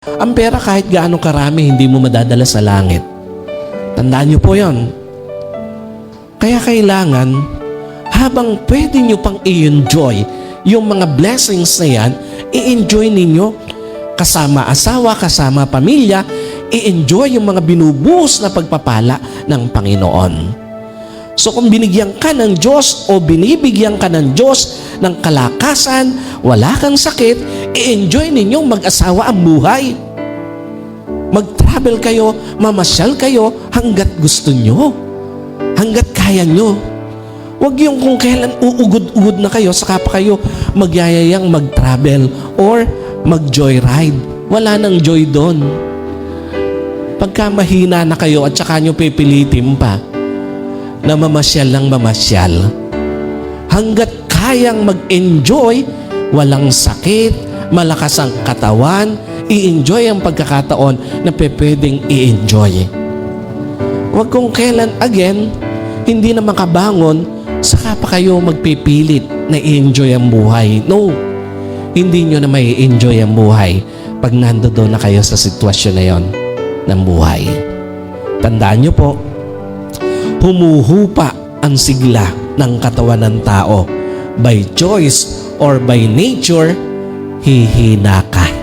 Ang pera kahit gaano karami, hindi mo madadala sa langit. Tandaan niyo po yon. Kaya kailangan, habang pwede niyo pang i-enjoy yung mga blessings na yan, i-enjoy ninyo kasama asawa, kasama pamilya, i-enjoy yung mga binubuhos na pagpapala ng Panginoon. So kung binigyan ka ng Diyos o binibigyan ka ng Diyos ng kalakasan, wala kang sakit, i-enjoy ninyong mag-asawa ang buhay. Mag-travel kayo, mamasyal kayo hanggat gusto nyo, hanggat kaya nyo. Huwag yung kung kailan uugod-ugod na kayo, saka pa kayo magyayayang mag-travel or mag-joyride. Wala nang joy doon. Pagka mahina na kayo at saka nyo pipilitin pa na mamasyal lang mamasyal, hanggat kayang mag-enjoy, walang sakit, malakas ang katawan, i-enjoy ang pagkakataon na pwedeng i-enjoy. Huwag kung kailan, again, hindi na makabangon, saka pa kayo magpipilit na i-enjoy ang buhay. No, hindi nyo na may enjoy ang buhay pag nandoon na kayo sa sitwasyon na yon ng buhay. Tandaan nyo po, humuhupa ang sigla ng katawan ng tao. By choice or by nature, hihina ka.